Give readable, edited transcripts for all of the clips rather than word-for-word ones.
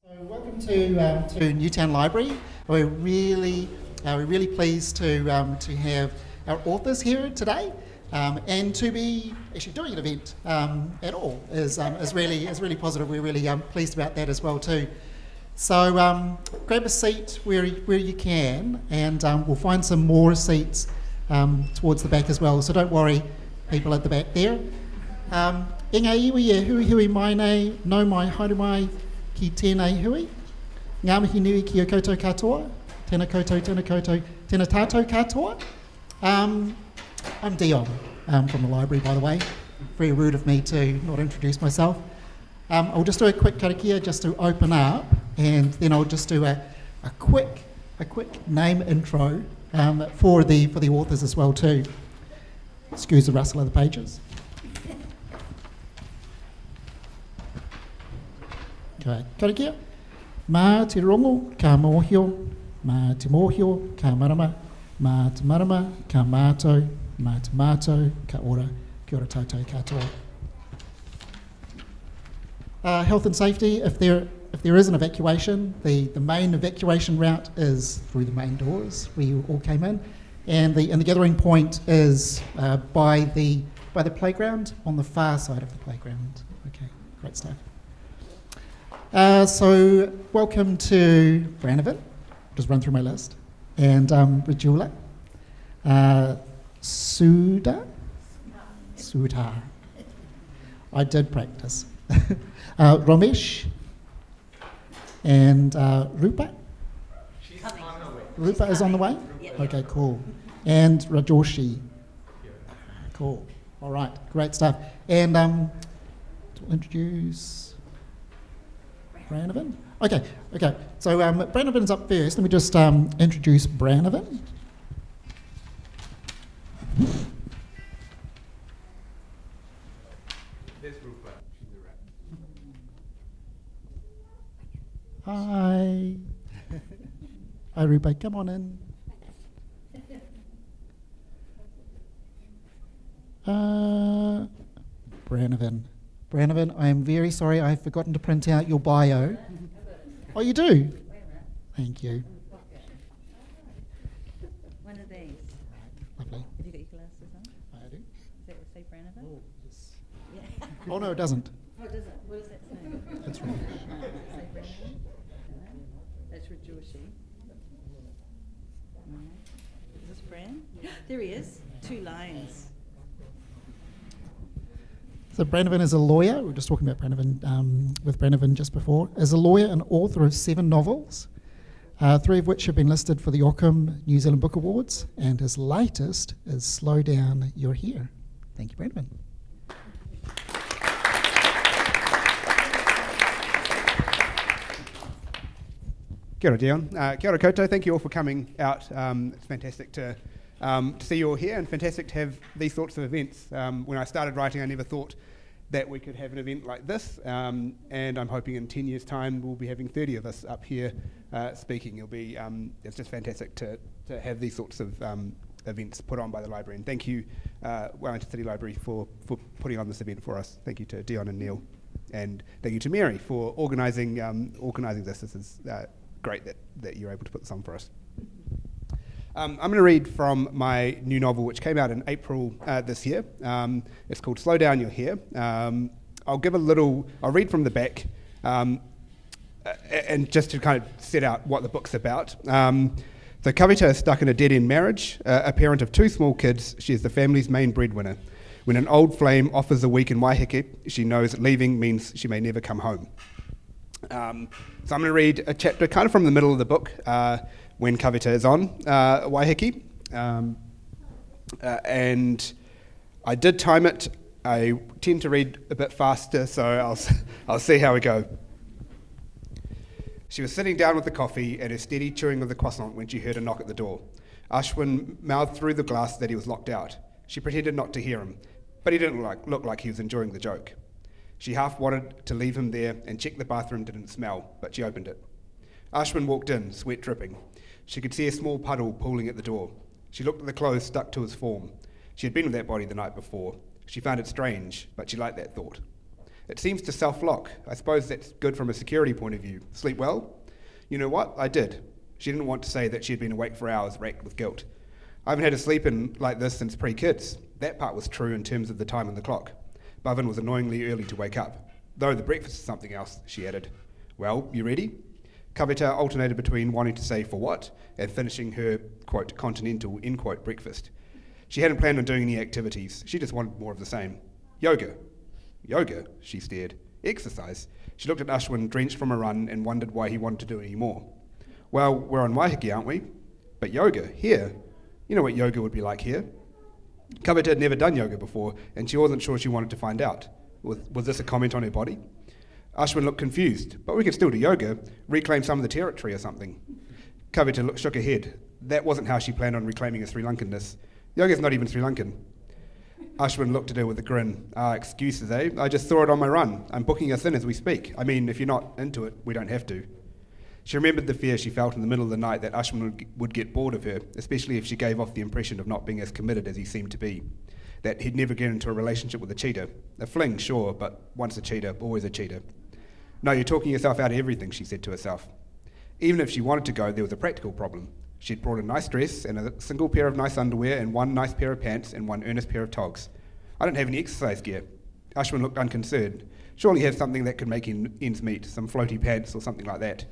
Welcome to Newtown Library. We're really pleased to have our authors here today, and to be actually doing an event at all is really positive. We're really pleased about that as well too. So grab a seat where you can, and we'll find some more seats towards the back as well. So don't worry, people at the back there. E ngā iwi e hui mai nei, no mai haere mai ki tēnei hui. Ngā mihi nui ki o koutou katoa. Tēnā koutou, tēnā tātou katoa. I'm Dion from the library, by the way. Very rude of me to not introduce myself. I'll just do a quick karakia just to open up, and then I'll just do a quick name intro for the authors as well too. Excuse the rustle of the pages. Okay, karakia. Mā te rongo ka mōhio, mā te mōhio ka marama, mā te marama ka mātou, mā te mātou ka ora, kia ora tātou katoa. Health and safety, if there is an evacuation, the main evacuation route is through the main doors where you all came in, and the gathering point is by the playground on the far side of the playground. Okay, great stuff. So welcome to Brannavan, just run through my list, and Rajula, Sudha, I did practice, Ramesh, and Rupa. She's on the way. Rupa is on the way? Yep. Okay, cool. And Rajoshi. Cool. All right, great stuff. And to introduce Brannavan. Okay. So Brannavan's up first. Let me just introduce Brannavan. There's Rupa. She's a rat. Hi. Hi, Rupa. Come on in. Brannavan, I am very sorry I have forgotten to print out your bio. Oh, you do? Thank you. One of these. Lovely. Have you got your glasses on? I do. Does that say Brannavan? Oh, yes. Yeah. Oh, no, it doesn't. Oh, does it? What does that say? That's right. Does it say Brannavan? That's Rajoshi. No. Is this Bran? There he is. 2 lines. So Brannavan is a lawyer. We were just talking about Brannavan with Brannavan just before. Is a lawyer and author of 7 novels, 3 of which have been listed for the Ockham NZ Book Awards, and his latest is Slow Down, You're Here. Thank you, Brannavan. Kia ora, Dion. Kia ora koutou. Thank you all for coming out. It's fantastic to see you all here, and fantastic to have these sorts of events. When I started writing, I never thought that we could have an event like this, and I'm hoping in 10 years' time we'll be having 30 of us up here speaking. It'll be it's just fantastic to have these sorts of events put on by the library, and thank you, Wellington City Library, for putting on this event for us. Thank you to Dion and Neil, and thank you to Mary for organising this. This is great that you're able to put this on for us. I'm going to read from my new novel, which came out in April this year. It's called Slow Down, You're Here. I'll read from the back, and just to kind of set out what the book's about. So Kavita is stuck in a dead-end marriage. A parent of 2 small kids, she is the family's main breadwinner. When an old flame offers a week in Waiheke, she knows leaving means she may never come home. So I'm going to read a chapter kind of from the middle of the book, when Kavita is on Waiheke, and I did time it. I tend to read a bit faster, so I'll see how we go. She was sitting down with the coffee and her steady chewing of the croissant when she heard a knock at the door. Ashwin mouthed through the glass that he was locked out. She pretended not to hear him, but he didn't look like he was enjoying the joke. She half wanted to leave him there and check the bathroom didn't smell, but she opened it. Ashwin walked in, sweat dripping. She could see a small puddle pooling at the door. She looked at the clothes stuck to his form. She had been with that body the night before. She found it strange, but she liked that thought. It seems to self-lock. I suppose that's good from a security point of view. Sleep well? You know what? I did. She didn't want to say that she had been awake for hours, racked with guilt. I haven't had a sleep in like this since pre-kids. That part was true in terms of the time on the clock. Bovin was annoyingly early to wake up. Though the breakfast is something else, she added. Well, you ready? Kavita alternated between wanting to say for what and finishing her, quote, continental, end quote, breakfast. She hadn't planned on doing any activities. She just wanted more of the same. Yoga. Yoga, she stared. Exercise. She looked at Ashwin, drenched from a run, and wondered why he wanted to do any more. Well, we're on Waiheke, aren't we? But yoga, here. You know what yoga would be like here. Kavita had never done yoga before, and she wasn't sure she wanted to find out. Was this a comment on her body? Ashwin looked confused. But we could still do yoga, reclaim some of the territory or something. Kavita shook her head. That wasn't how she planned on reclaiming her Sri Lankanness. Yoga's not even Sri Lankan. Ashwin looked at her with a grin. Excuses, eh? I just saw it on my run. I'm booking us in as we speak. I mean, if you're not into it, we don't have to. She remembered the fear she felt in the middle of the night that Ashwin would get bored of her, especially if she gave off the impression of not being as committed as he seemed to be. That he'd never get into a relationship with a cheater. A fling, sure, but once a cheater, always a cheater. No, you're talking yourself out of everything, she said to herself. Even if she wanted to go, there was a practical problem. She'd brought a nice dress and a single pair of nice underwear and one nice pair of pants and one earnest pair of togs. I don't have any exercise gear. Ashwin looked unconcerned. Surely you have something that could make ends meet, some floaty pants or something like that.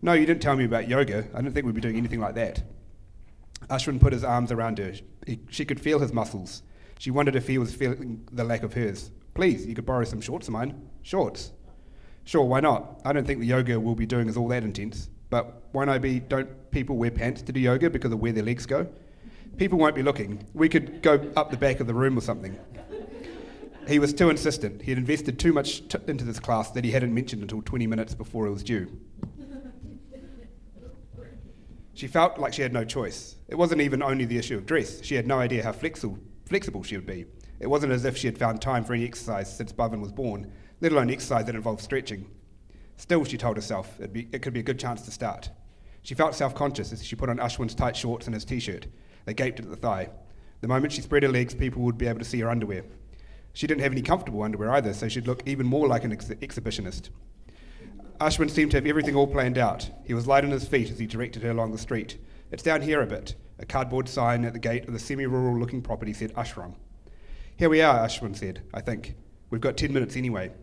No, you didn't tell me about yoga. I didn't think we'd be doing anything like that. Ashwin put his arms around her. She could feel his muscles. She wondered if he was feeling the lack of hers. Please, you could borrow some shorts of mine. Shorts? Sure, why not? I don't think the yoga we'll be doing is all that intense. But don't people wear pants to do yoga because of where their legs go? People won't be looking. We could go up the back of the room or something. He was too insistent. He had invested too much into this class that he hadn't mentioned until 20 minutes before it was due. She felt like she had no choice. It wasn't even only the issue of dress. She had no idea how flexible she would be. It wasn't as if she had found time for any exercise since Bovin was born, let alone exercise that involved stretching. Still, she told herself, it could be a good chance to start. She felt self-conscious as she put on Ashwin's tight shorts and his t-shirt. They gaped at the thigh. The moment she spread her legs, people would be able to see her underwear. She didn't have any comfortable underwear either, so she'd look even more like an exhibitionist. Ashwin seemed to have everything all planned out. He was light on his feet as he directed her along the street. It's down here a bit. A cardboard sign at the gate of the semi-rural looking property said Ashram. Here we are, Ashwin said, I think. We've got 10 minutes anyway.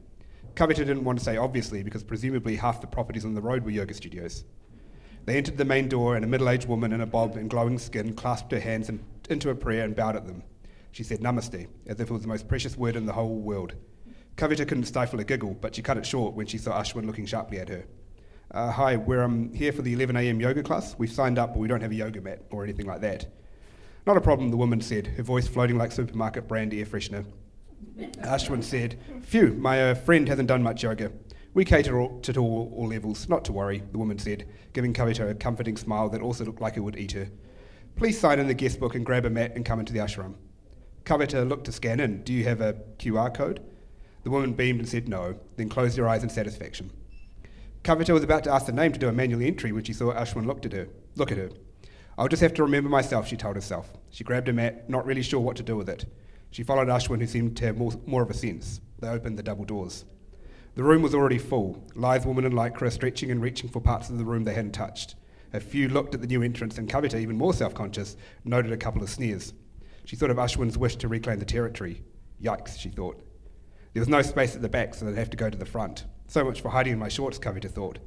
Kavita didn't want to say obviously because presumably half the properties on the road were yoga studios. They entered the main door and a middle-aged woman in a bob and glowing skin clasped her hands into a prayer and bowed at them. She said namaste, as if it was the most precious word in the whole world. Kavita couldn't stifle a giggle, but she cut it short when she saw Ashwin looking sharply at her. Hi, we're here for the 11 a.m. yoga class. We've signed up, but we don't have a yoga mat or anything like that. Not a problem, the woman said, her voice floating like supermarket brand air freshener. Ashwin said, phew, my friend hasn't done much yoga. We cater to all levels, not to worry, the woman said, giving Kavita a comforting smile that also looked like it would eat her. Please sign in the guest book and grab a mat and come into the ashram. Kavita looked to scan in. Do you have a QR code? The woman beamed and said no, then closed her eyes in satisfaction. Kavita was about to ask the name to do a manual entry when she saw Ashwin look at her. I'll just have to remember myself, she told herself. She grabbed a mat, not really sure what to do with it. She followed Ashwin, who seemed to have more of a sense. They opened the double doors. The room was already full, lithe women in lycra stretching and reaching for parts of the room they hadn't touched. A few looked at the new entrance, and Kavita, even more self-conscious, noted a couple of sneers. She thought of Ashwin's wish to reclaim the territory. Yikes, she thought. There was no space at the back, so they'd have to go to the front. So much for hiding in my shorts, Kavita thought.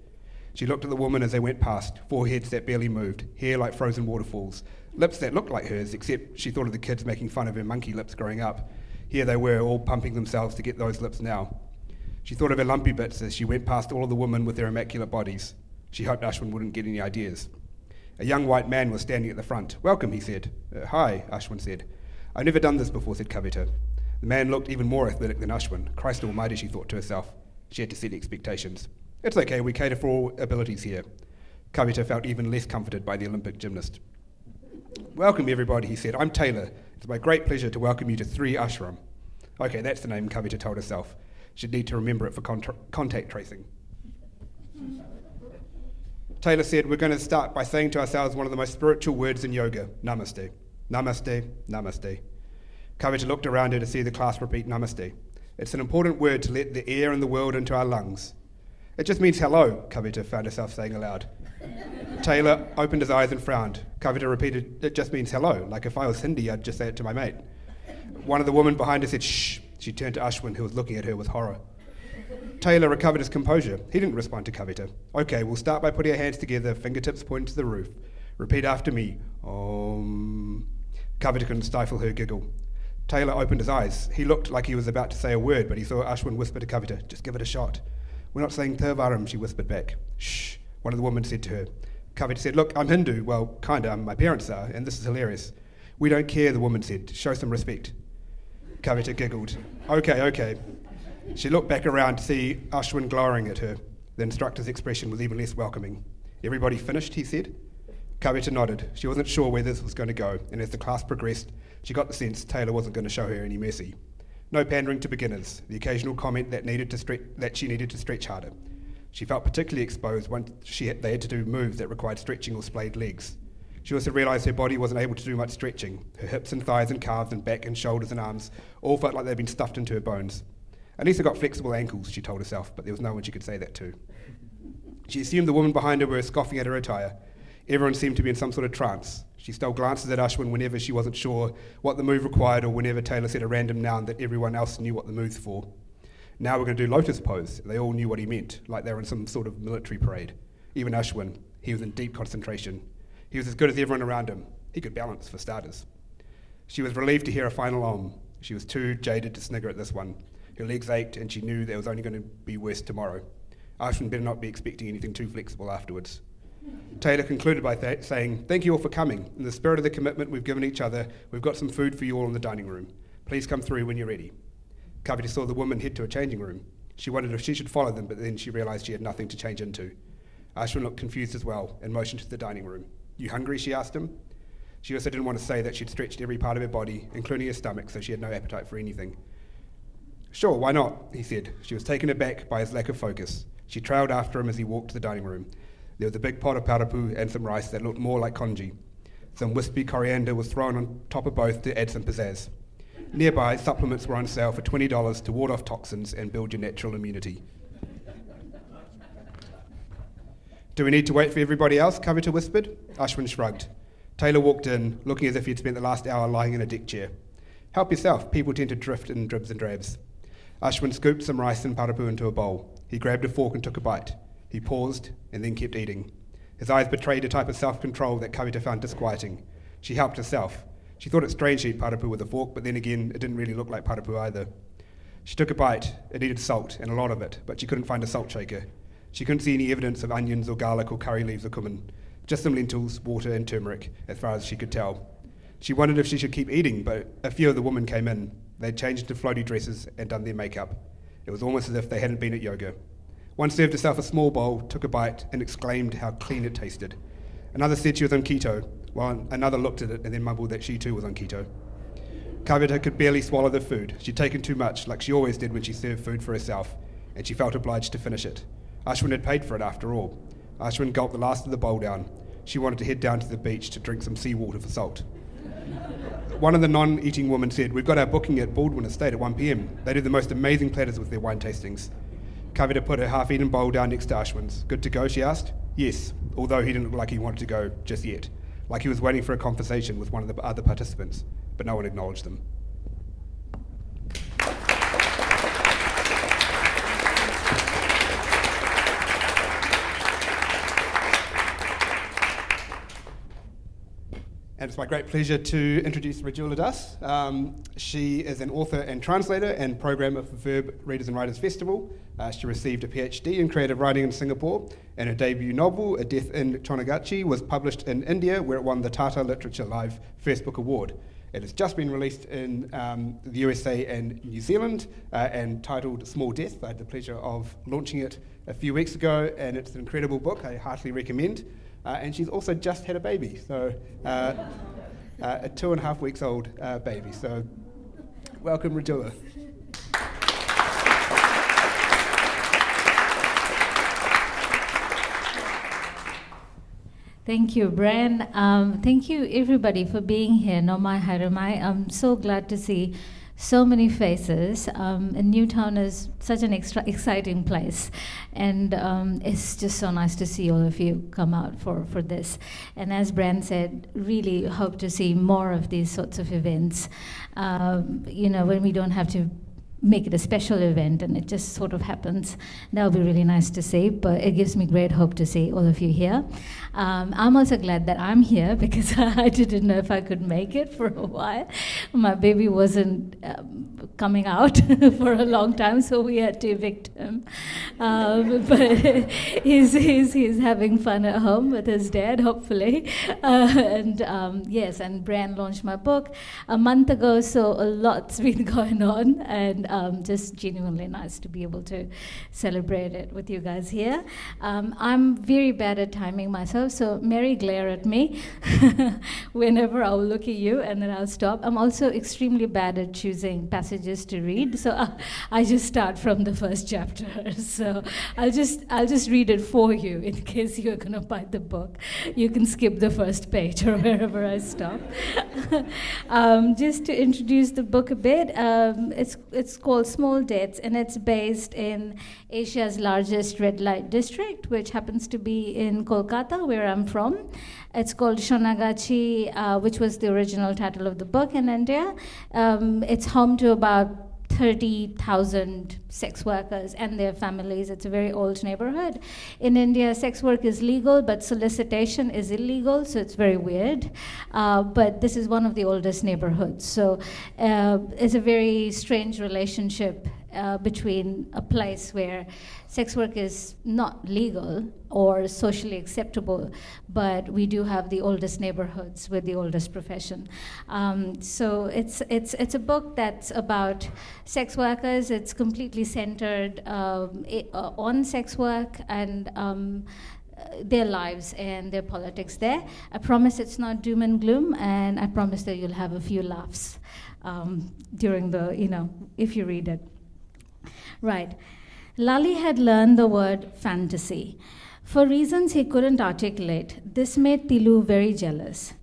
She looked at the woman as they went past, foreheads that barely moved, hair like frozen waterfalls, lips that looked like hers, except she thought of the kids making fun of her monkey lips growing up. Here they were, all pumping themselves to get those lips now. She thought of her lumpy bits as she went past all of the women with their immaculate bodies. She hoped Ashwin wouldn't get any ideas. A young white man was standing at the front. Welcome, he said. Hi, Ashwin said. I've never done this before, said Kavita. The man looked even more athletic than Ashwin. Christ almighty, she thought to herself. She had to set expectations. It's okay, we cater for all abilities here. Kavita felt even less comforted by the Olympic gymnast. Welcome, everybody, he said. I'm Taylor. It's my great pleasure to welcome you to 3 Ashram. Okay, that's the name, Kavita told herself. She'd need to remember it for contact tracing. Taylor said, we're going to start by saying to ourselves one of the most spiritual words in yoga, namaste. Namaste, namaste. Kavita looked around her to see the class repeat namaste. It's an important word to let the air and the world into our lungs. It just means hello, Kavita found herself saying aloud. Taylor opened his eyes and frowned. Kavita repeated, it just means hello, like if I was Hindi, I'd just say it to my mate. One of the women behind her said, shh. She turned to Ashwin, who was looking at her with horror. Taylor recovered his composure. He didn't respond to Kavita. Okay, we'll start by putting our hands together, fingertips pointing to the roof. Repeat after me. Kavita couldn't stifle her giggle. Taylor opened his eyes. He looked like he was about to say a word, but he saw Ashwin whisper to Kavita, just give it a shot. We're not saying Thirvaram, she whispered back. Shh, one of the women said to her. Kavita said, look, I'm Hindu. Well, kinda, my parents are, and this is hilarious. We don't care, the woman said. Show some respect. Kavita giggled. Okay. She looked back around to see Ashwin glowering at her. The instructor's expression was even less welcoming. Everybody finished, he said. Kavita nodded. She wasn't sure where this was going to go, and as the class progressed, she got the sense Taylor wasn't going to show her any mercy. No pandering to beginners, the occasional comment that she needed to stretch harder. She felt particularly exposed once they had to do moves that required stretching or splayed legs. She also realised her body wasn't able to do much stretching. Her hips and thighs and calves and back and shoulders and arms all felt like they'd been stuffed into her bones. At least I got flexible ankles, she told herself, but there was no one she could say that to. She assumed the woman behind her were scoffing at her attire. Everyone seemed to be in some sort of trance. She stole glances at Ashwin whenever she wasn't sure what the move required or whenever Taylor said a random noun that everyone else knew what the move's for. Now we're going to do lotus pose. They all knew what he meant, like they were in some sort of military parade. Even Ashwin, he was in deep concentration. He was as good as everyone around him. He could balance, for starters. She was relieved to hear a final om. She was too jaded to snigger at this one. Her legs ached and she knew there was only going to be worse tomorrow. Ashwin better not be expecting anything too flexible afterwards. Taylor concluded by saying, thank you all for coming. In the spirit of the commitment we've given each other, we've got some food for you all in the dining room. Please come through when you're ready. Kavita saw the woman head to a changing room. She wondered if she should follow them, but then she realised she had nothing to change into. Ashwin looked confused as well and motioned to the dining room. You hungry? She asked him. She also didn't want to say that she'd stretched every part of her body, including her stomach, so she had no appetite for anything. Sure, why not? He said. She was taken aback by his lack of focus. She trailed after him as he walked to the dining room. There was a big pot of parapu and some rice that looked more like congee. Some wispy coriander was thrown on top of both to add some pizzazz. Nearby, supplements were on sale for $20 to ward off toxins and build your natural immunity. Do we need to wait for everybody else? Kavita whispered. Ashwin shrugged. Taylor walked in, looking as if he'd spent the last hour lying in a deck chair. Help yourself. People tend to drift in dribs and drabs. Ashwin scooped some rice and parapu into a bowl. He grabbed a fork and took a bite. He paused and then kept eating. His eyes betrayed a type of self-control that Kavita found disquieting. She helped herself. She thought it strange to eat parapu with a fork, but then again, it didn't really look like parapu either. She took a bite. It needed salt, and a lot of it, but she couldn't find a salt shaker. She couldn't see any evidence of onions or garlic or curry leaves or cumin. Just some lentils, water and turmeric, as far as she could tell. She wondered if she should keep eating, but a few of the women came in. They'd changed into floaty dresses and done their makeup. It was almost as if they hadn't been at yoga. One served herself a small bowl, took a bite, and exclaimed how clean it tasted. Another said she was on keto, while another looked at it and then mumbled that she too was on keto. Kavita could barely swallow the food. She'd taken too much, like she always did when she served food for herself, and she felt obliged to finish it. Ashwin had paid for it after all. Ashwin gulped the last of the bowl down. She wanted to head down to the beach to drink some seawater for salt. One of the non-eating women said, we've got our booking at Baldwin Estate at 1 p.m. They do the most amazing platters with their wine tastings. Kavita put her half-eaten bowl down next to Ashwin's. Good to go, she asked. Yes, although he didn't look like he wanted to go just yet, like he was waiting for a conversation with one of the other participants, but no one acknowledged them. And it's my great pleasure to introduce Rajula Das. She is an author and translator and programmer for Verb Readers and Writers Festival. She received a PhD in creative writing in Singapore, and her debut novel, A Death in Chonagachi, was published in India, where it won the Tata Literature Live First Book Award. It has just been released in the USA and New Zealand, and titled Small Death. I had the pleasure of launching it a few weeks ago, and it's an incredible book. I heartily recommend. And she's also just had a baby, so a 2.5 weeks old baby. So welcome, Rajula. Thank you, Bran. Thank you, everybody, for being here. Nomai Haramai. I'm so glad to see so many faces. And Newtown is such an exciting place. And it's just so nice to see all of you come out for this. And as Bran said, really hope to see more of these sorts of events. When we don't have to make it a special event and it just sort of happens. That would be really nice to see, but it gives me great hope to see all of you here. I'm also glad that I'm here because I didn't know if I could make it for a while. My baby wasn't coming out for a long time, so we had to evict him. But he's having fun at home with his dad, hopefully. Yes, and Bran launched my book a month ago, so a lot's been going on, and just genuinely nice to be able to celebrate it with you guys here. I'm very bad at timing myself, so Mary, glare at me whenever I'll look at you and then I'll stop. I'm also extremely bad at choosing passages to read, so I just start from the first chapter. So I'll just read it for you in case you're going to buy the book. You can skip the first page or wherever I stop. Just to introduce the book a bit, it's called Small Debts, and it's based in Asia's largest red light district, which happens to be in Calcutta, where I'm from. It's called Sonagachi, which was the original title of the book in India. It's home to about 30,000 sex workers and their families. It's a very old neighborhood. In India, sex work is legal, but solicitation is illegal, so it's very weird. But this is one of the oldest neighborhoods. So it's a very strange relationship between a place where sex work is not legal or socially acceptable, but we do have the oldest neighborhoods with the oldest profession. So it's a book that's about sex workers. It's completely centered on sex work and their lives and their politics there. I promise it's not doom and gloom, and I promise that you'll have a few laughs during if you read it. Right. Lally had learned the word fantasy. For reasons he couldn't articulate, this made Tilu very jealous.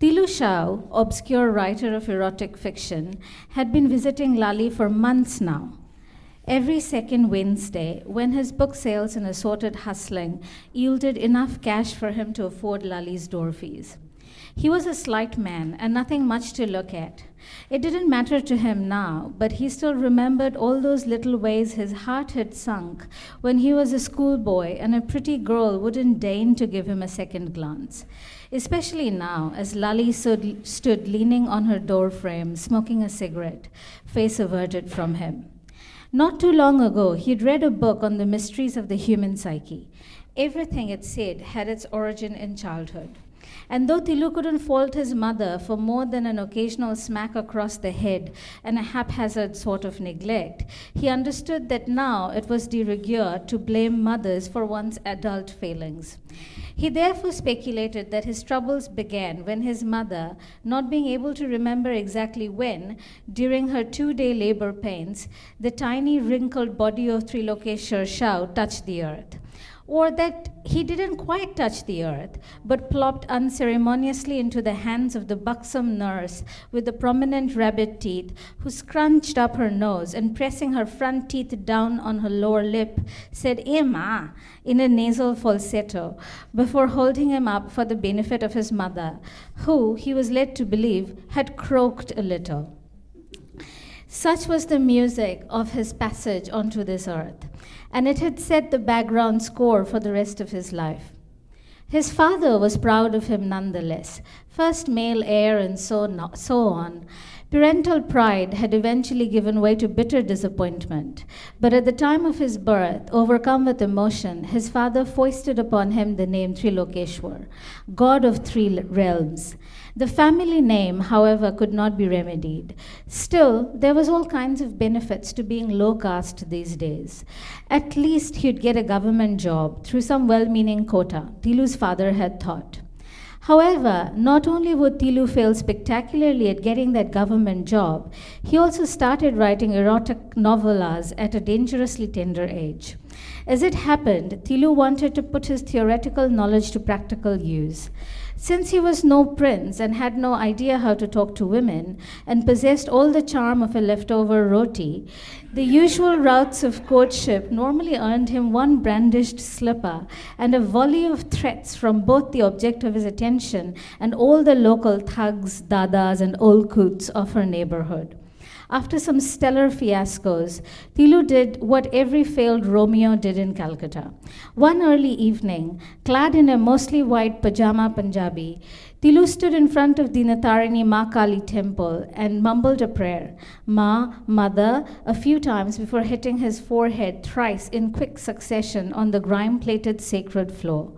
Tilu Shao, obscure writer of erotic fiction, had been visiting Lally for months now. Every second Wednesday, when his book sales and assorted hustling yielded enough cash for him to afford Lally's door fees. He was a slight man and nothing much to look at. It didn't matter to him now, but he still remembered all those little ways his heart had sunk when he was a schoolboy and a pretty girl wouldn't deign to give him a second glance. Especially now, as Lally stood leaning on her doorframe, smoking a cigarette, face averted from him. Not too long ago, he'd read a book on the mysteries of the human psyche. Everything it said had its origin in childhood. And though Tilu couldn't fault his mother for more than an occasional smack across the head and a haphazard sort of neglect, he understood that now it was de rigueur to blame mothers for one's adult failings. He therefore speculated that his troubles began when his mother, not being able to remember exactly when, during her 2-day labor pains, the tiny wrinkled body of Trilokeshwar Shao touched the earth. Or that he didn't quite touch the earth, but plopped unceremoniously into the hands of the buxom nurse with the prominent rabbit teeth, who scrunched up her nose and, pressing her front teeth down on her lower lip, said, "Emma," in a nasal falsetto, before holding him up for the benefit of his mother, who, he was led to believe, had croaked a little. Such was the music of his passage onto this earth, and it had set the background score for the rest of his life. His father was proud of him nonetheless, first male heir and so on. Parental pride had eventually given way to bitter disappointment, but at the time of his birth, overcome with emotion, his father foisted upon him the name Trilokeshwar, god of 3 realms. The family name, however, could not be remedied. Still, there was all kinds of benefits to being low caste these days. At least he'd get a government job through some well-meaning quota, Tilu's father had thought. However, not only would Tilu fail spectacularly at getting that government job, he also started writing erotic novellas at a dangerously tender age. As it happened, Tilu wanted to put his theoretical knowledge to practical use. Since he was no prince and had no idea how to talk to women and possessed all the charm of a leftover roti, the usual routes of courtship normally earned him one brandished slipper and a volley of threats from both the object of his attention and all the local thugs, dadas, and old coots of her neighborhood. After some stellar fiascos, Tilu did what every failed Romeo did in Calcutta. One early evening, clad in a mostly white pajama Punjabi, Tilu stood in front of the Natarini Ma Kali temple and mumbled a prayer, Ma, Mother, a few times before hitting his forehead thrice in quick succession on the grime-plated sacred floor.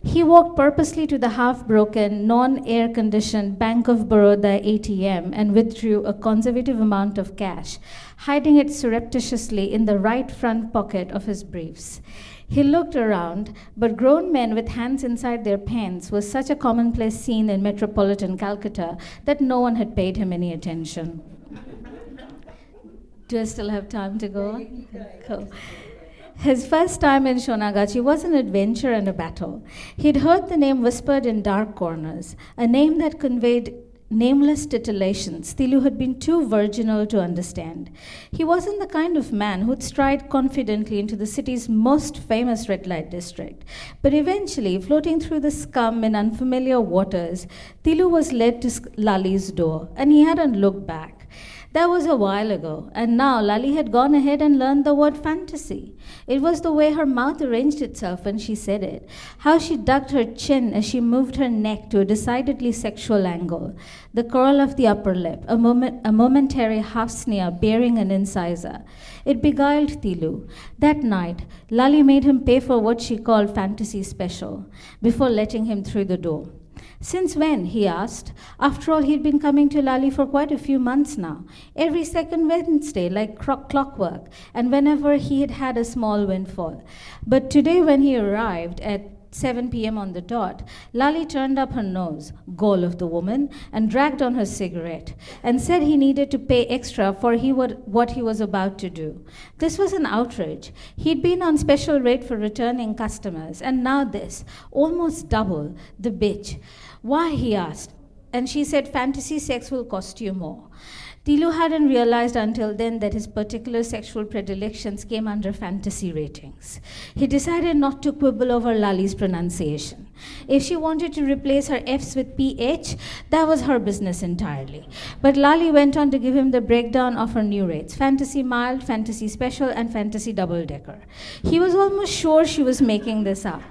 He walked purposely to the half-broken, non-air-conditioned Bank of Baroda ATM and withdrew a conservative amount of cash, hiding it surreptitiously in the right front pocket of his briefs. He looked around, but grown men with hands inside their pants was such a commonplace scene in metropolitan Calcutta that no one had paid him any attention. Do I still have time to go on? Cool. His first time in Shonagachi was an adventure and a battle. He'd heard the name whispered in dark corners, a name that conveyed nameless titillations Tilu had been too virginal to understand. He wasn't the kind of man who'd stride confidently into the city's most famous red light district. But eventually, floating through the scum in unfamiliar waters, Tilu was led to Lali's door, and he hadn't looked back. That was a while ago, and now Lali had gone ahead and learned the word fantasy. It was the way her mouth arranged itself when she said it, how she ducked her chin as she moved her neck to a decidedly sexual angle, the curl of the upper lip, a momentary half-sneer bearing an incisor. It beguiled Tilu. That night, Lali made him pay for what she called fantasy special, before letting him through the door. Since when? He asked. After all, he'd been coming to Lali for quite a few months now, every second Wednesday, like clockwork, and whenever he had had a small windfall. But today, when he arrived at 7 p.m. on the dot, Lali turned up her nose, goal of the woman, and dragged on her cigarette, and said he needed to pay extra for what he was about to do. This was an outrage. He'd been on special rate for returning customers, and now this, almost double, the bitch. Why, he asked, and she said fantasy sex will cost you more. Tilu hadn't realized until then that his particular sexual predilections came under fantasy ratings. He decided not to quibble over Lali's pronunciation. If she wanted to replace her F's with PH, that was her business entirely. But Lali went on to give him the breakdown of her new rates: fantasy mild, fantasy special, and fantasy double-decker. He was almost sure she was making this up.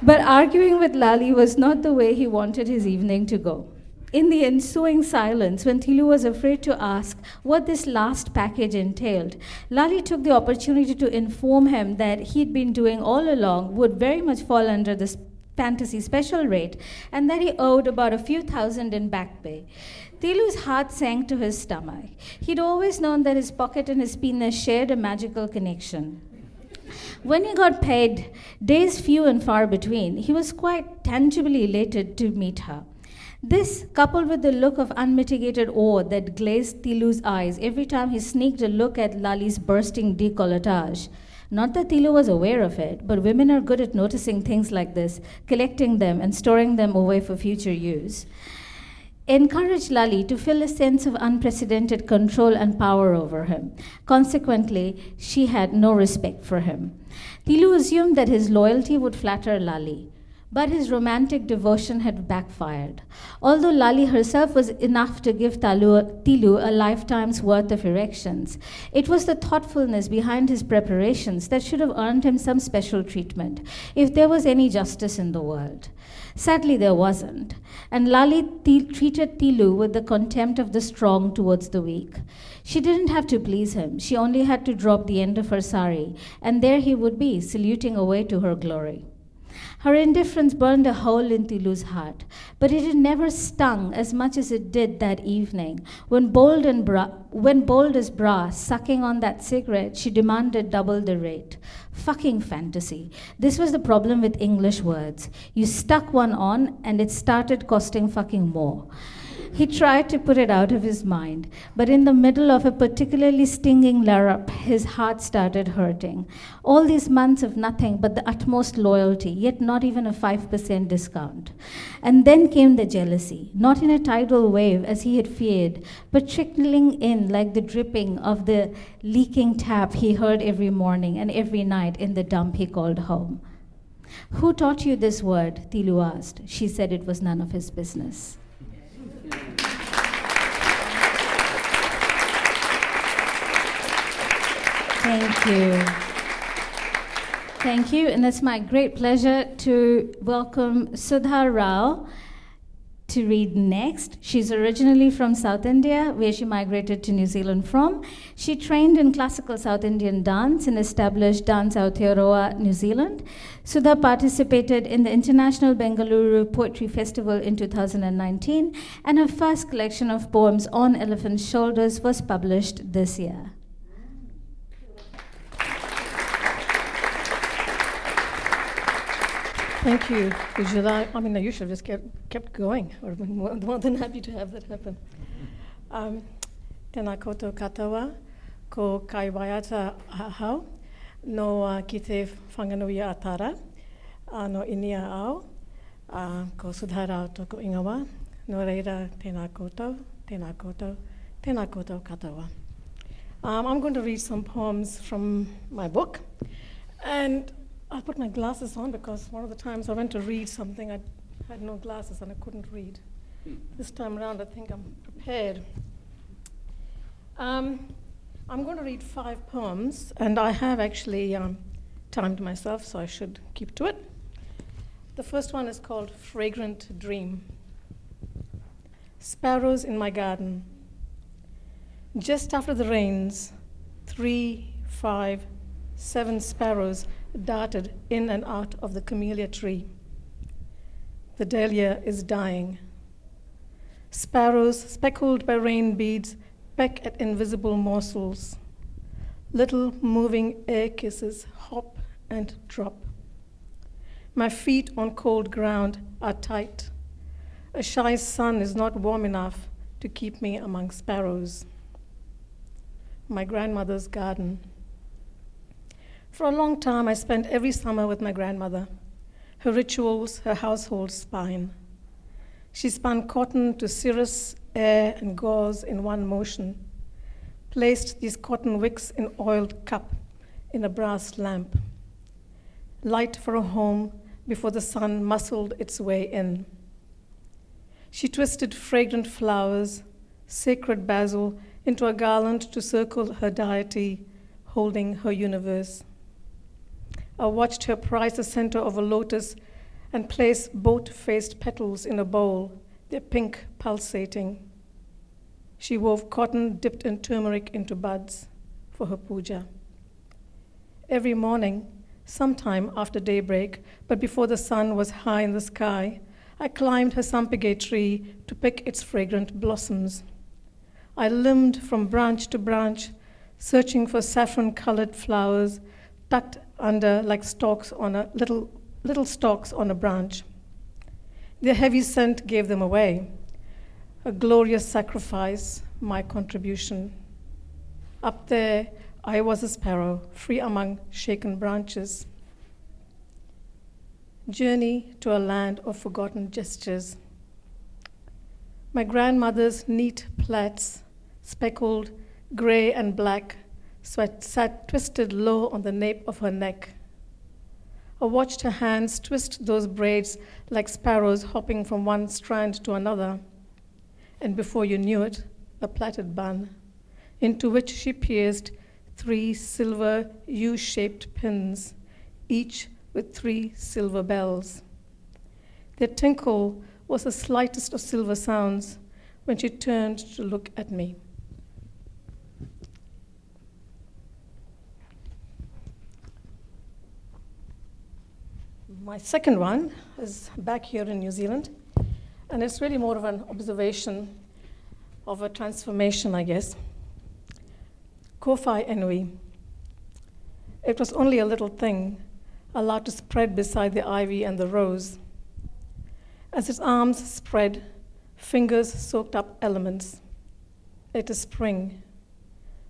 But arguing with Lali was not the way he wanted his evening to go. In the ensuing silence, when Tilu was afraid to ask what this last package entailed, Lali took the opportunity to inform him that he'd been doing all along would very much fall under this fantasy special rate, and that he owed about a few thousand in back pay. Tilu's heart sank to his stomach. He'd always known that his pocket and his penis shared a magical connection. When he got paid, days few and far between, he was quite tangibly elated to meet her. This, coupled with the look of unmitigated awe that glazed Tilu's eyes every time he sneaked a look at Lali's bursting décolletage. Not that Tilu was aware of it, but women are good at noticing things like this, collecting them and storing them away for future use. Encouraged Lali to feel a sense of unprecedented control and power over him. Consequently, she had no respect for him. Tilu assumed that his loyalty would flatter Lali, but his romantic devotion had backfired. Although Lali herself was enough to give Tilu a lifetime's worth of erections, it was the thoughtfulness behind his preparations that should have earned him some special treatment, if there was any justice in the world. Sadly, there wasn't, and Lali treated Tilu with the contempt of the strong towards the weak. She didn't have to please him. She only had to drop the end of her sari, and there he would be, saluting away to her glory. Her indifference burned a hole in Tilu's heart, but it had never stung as much as it did that evening, when bold as brass, sucking on that cigarette, she demanded double the rate. Fucking fantasy. This was the problem with English words. You stuck one on, and it started costing fucking more. He tried to put it out of his mind, but in the middle of a particularly stinging larrup, his heart started hurting. All these months of nothing but the utmost loyalty, yet not even a 5% discount. And then came the jealousy, not in a tidal wave as he had feared, but trickling in like the dripping of the leaking tap he heard every morning and every night in the dump he called home. Who taught you this word? Tilu asked. She said it was none of his business. Thank you. Thank you, and it's my great pleasure to welcome Sudha Rao to read next. She's originally from South India, where she migrated to New Zealand from. She trained in classical South Indian dance and established Dance Aotearoa, New Zealand. Sudha participated in the International Bengaluru Poetry Festival in 2019, and her first collection of poems, On Elephant Shoulders, was published this year. Thank you, Ujjwala. I mean, you should have just kept going. I would have been more than happy to have that happen. Tēnā koutou katoa, ko kaiwaiata ahau, no ki te whanganuia atara, no inia au, ko Sudha Rao toko ingawa, no reira tēnā koutou, tēnā koutou, tēnā koutou katoa. I'm going to read some poems from my book, and I'll put my glasses on because one of the times I went to read something, I had no glasses and I couldn't read. This time around, I think I'm prepared. I'm going to read 5 poems, and I have actually timed myself, so I should keep to it. The first one is called Fragrant Dream. Sparrows in my garden. Just after the rains, 3, 5, 7 sparrows darted in and out of the camellia tree. The dahlia is dying. Sparrows, speckled by rain beads, peck at invisible morsels. Little moving air kisses hop and drop. My feet on cold ground are tight. A shy sun is not warm enough to keep me among sparrows. My grandmother's garden. For a long time, I spent every summer with my grandmother, her rituals, her household spine. She spun cotton to cirrus, air, and gauze in one motion, placed these cotton wicks in oiled cup in a brass lamp, light for a home before the sun muscled its way in. She twisted fragrant flowers, sacred basil, into a garland to circle her deity, holding her universe. I watched her prise the center of a lotus and place boat-faced petals in a bowl, their pink pulsating. She wove cotton dipped in turmeric into buds for her puja. Every morning, sometime after daybreak, but before the sun was high in the sky, I climbed her sampige tree to pick its fragrant blossoms. I limbed from branch to branch, searching for saffron-colored flowers tucked under like stalks on a little stalks on a branch. Their heavy scent gave them away. A glorious sacrifice, my contribution. Up there, I was a sparrow, free among shaken branches. Journey to a land of forgotten gestures. My grandmother's neat plaits, speckled, gray and black, sat twisted low on the nape of her neck. I watched her hands twist those braids like sparrows hopping from one strand to another. And before you knew it, a plaited bun, into which she pierced 3 silver U-shaped pins, each with 3 silver bells. Their tinkle was the slightest of silver sounds when she turned to look at me. My second one is back here in New Zealand, and it's really more of an observation of a transformation, I guess. Kowhai enui. It was only a little thing, allowed to spread beside the ivy and the rose. As its arms spread, fingers soaked up elements. It is spring.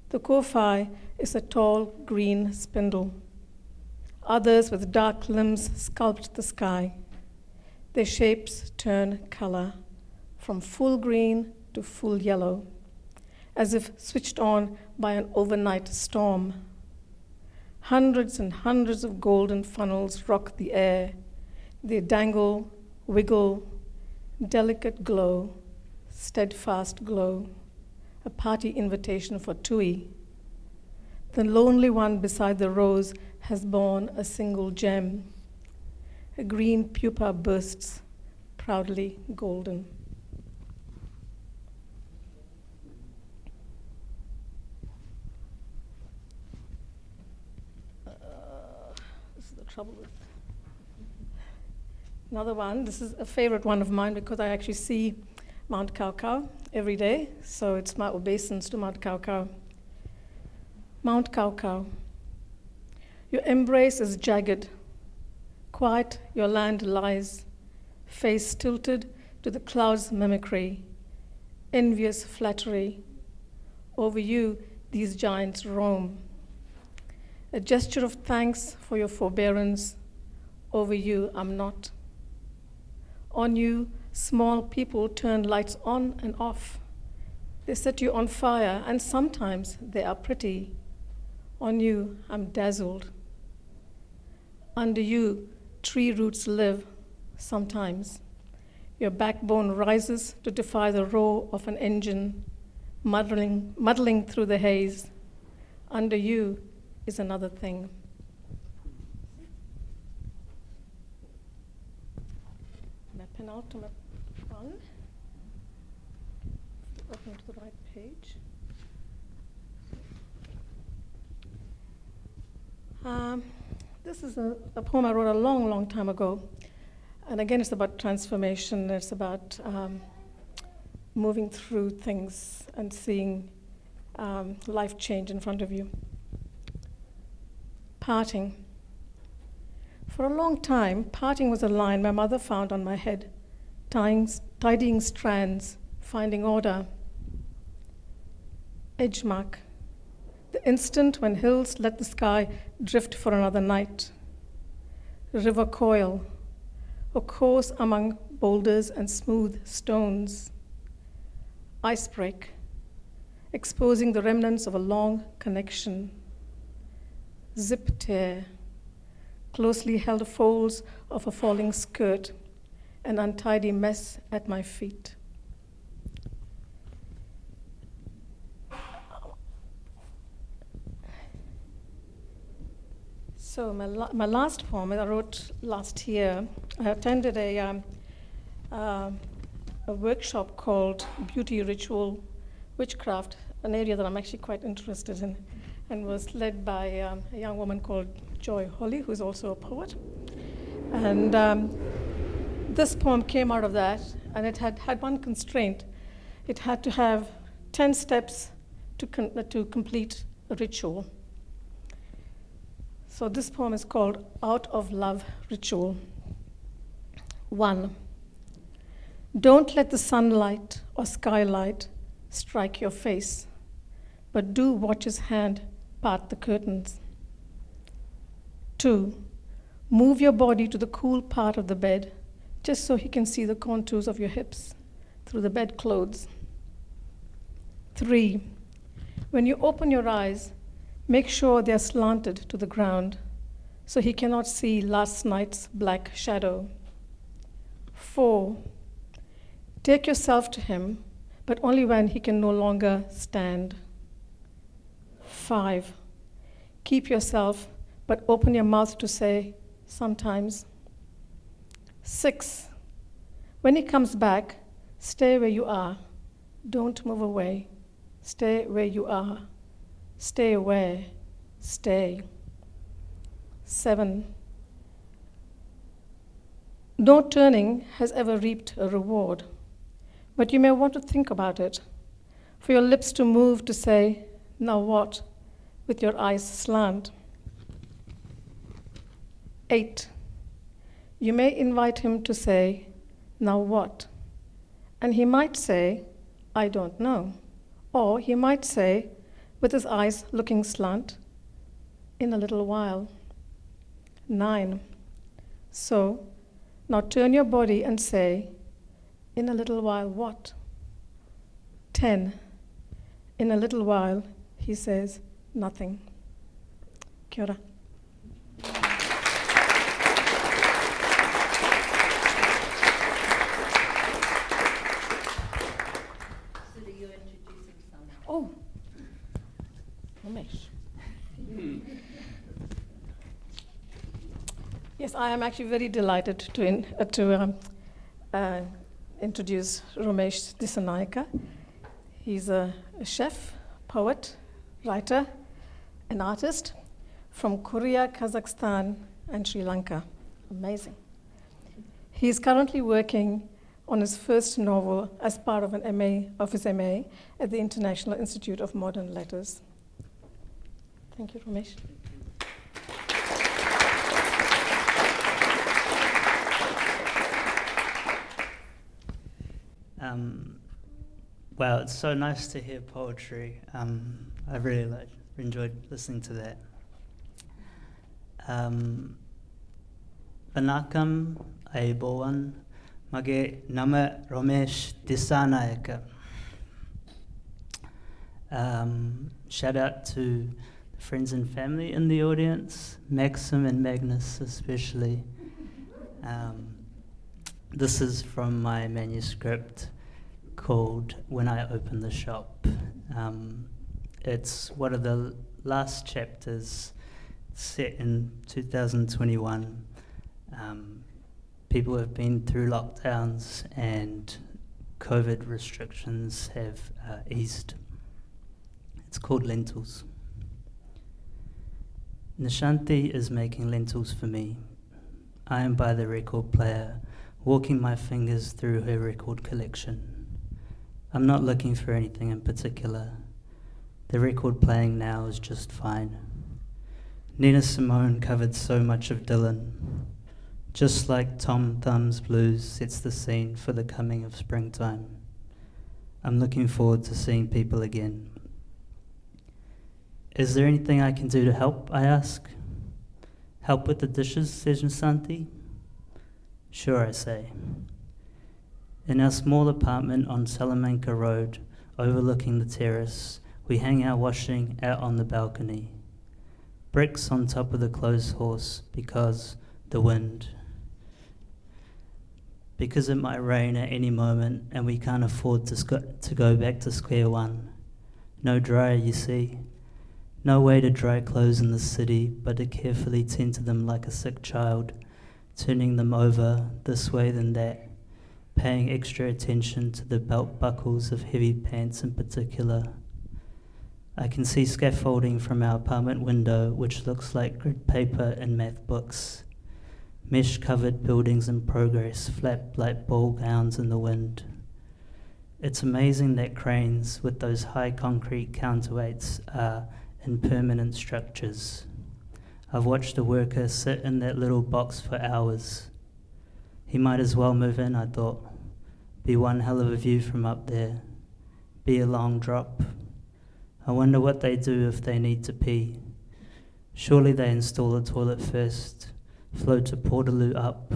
The Ko-Fi is a tall green spindle. Others with dark limbs sculpt the sky. Their shapes turn color from full green to full yellow, as if switched on by an overnight storm. Hundreds and hundreds of golden funnels rock the air. They dangle, wiggle, delicate glow, steadfast glow, a party invitation for Tui. The lonely one beside the rose has borne a single gem. A green pupa bursts, proudly golden. This is the trouble with another one. This is a favorite one of mine because I actually see Mount Kaukau every day, so it's my obeisance to Mount Kaukau. Mount Kaukau, your embrace is jagged. Quiet your land lies, face tilted to the clouds' mimicry, envious flattery. Over you, these giants roam. A gesture of thanks for your forbearance. Over you, I'm not. On you, small people turn lights on and off. They set you on fire, and sometimes they are pretty. On you, I'm dazzled. Under you, tree roots live, sometimes. Your backbone rises to defy the roar of an engine, muddling through the haze. Under you is another thing. My penultimate one. Open to the right page. This is a poem I wrote a long, long time ago. And again, it's about transformation. It's about moving through things and seeing life change in front of you. Parting. For a long time, parting was a line my mother found on my head, tidying strands, finding order. Edge mark. The instant when hills let the sky drift for another night. River coil, a course among boulders and smooth stones. Ice break, exposing the remnants of a long connection. Zip tear, closely held folds of a falling skirt, an untidy mess at my feet. So my last poem that I wrote last year, I attended a workshop called Beauty Ritual Witchcraft, an area that I'm actually quite interested in, and was led by a young woman called Joy Holly, who's also a poet. And this poem came out of that, and it had one constraint. It had to have 10 steps to complete a ritual. So this poem is called Out of Love Ritual. 1. Don't let the sunlight or skylight strike your face, but do watch his hand part the curtains. 2. Move your body to the cool part of the bed, just so he can see the contours of your hips through the bedclothes. 3. When you open your eyes, make sure they're slanted to the ground so he cannot see last night's black shadow. 4. Take yourself to him, but only when he can no longer stand. 5. Keep yourself, but open your mouth to say, sometimes. 6. When he comes back, stay where you are. Don't move away. Stay where you are. Stay aware, stay. 7. No turning has ever reaped a reward, but you may want to think about it, for your lips to move to say, now what, with your eyes slant. 8. You may invite him to say, now what, And he might say, I don't know. Or he might say, with his eyes looking slant, in a little while. 9. So, now turn your body and say, in a little while what? 10. In a little while, he says, nothing. Kia ora. Oh, Ramesh. Yes, I am actually very delighted to introduce Ramesh Dissanayake. He's a chef, poet, writer, an artist from Korea, Kazakhstan, and Sri Lanka. Amazing. He is currently working on his first novel as part of his MA at the International Institute of Modern Letters. Thank you, Ramesh. Wow, it's so nice to hear poetry. I really enjoyed listening to that. Vanakkam Aibowan Mage Nama Ramesh Dissanayake. Shout out to the friends and family in the audience, Maxim and Magnus especially. This is from my manuscript called When I Open the Shop. It's one of the last chapters set in 2021. People have been through lockdowns and COVID restrictions have eased. It's called Lentils. Nishanti is making lentils for me. I am by the record player, walking my fingers through her record collection. I'm not looking for anything in particular. The record playing now is just fine. Nina Simone covered so much of Dylan. Just like Tom Thumb's Blues sets the scene for the coming of springtime. I'm looking forward to seeing people again. Is there anything I can do to help, I ask? Help with the dishes, says Nisanti. Sure, I say. In our small apartment on Salamanca Road, overlooking the terrace, we hang our washing out on the balcony. Bricks on top of the clothes horse because the wind. Because it might rain at any moment and we can't afford to go back to square one. No dryer, you see. No way to dry clothes in the city but to carefully tend to them like a sick child, turning them over this way then that, paying extra attention to the belt buckles of heavy pants in particular. I can see scaffolding from our apartment window which looks like grid paper and math books. Mesh-covered buildings in progress flap like ball gowns in the wind. It's amazing that cranes with those high concrete counterweights are in permanent structures. I've watched a worker sit in that little box for hours. He might as well move in, I thought. Be one hell of a view from up there. Be a long drop. I wonder what they do if they need to pee. Surely they install a toilet first, float a portaloo up.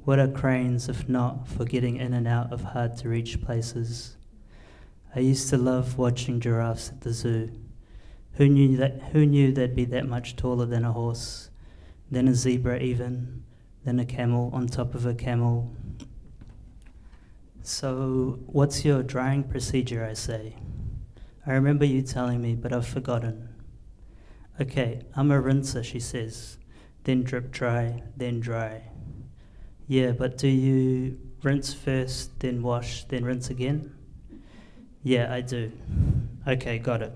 What are cranes if not for getting in and out of hard-to-reach places? I used to love watching giraffes at the zoo. Who knew they'd be that much taller than a horse, then a zebra even, then a camel on top of a camel? So, what's your drying procedure, I say? I remember you telling me, but I've forgotten. Okay, I'm a rinser, she says. Then drip dry, then dry. Yeah, but do you rinse first, then wash, then rinse again? Yeah, I do. Okay, got it.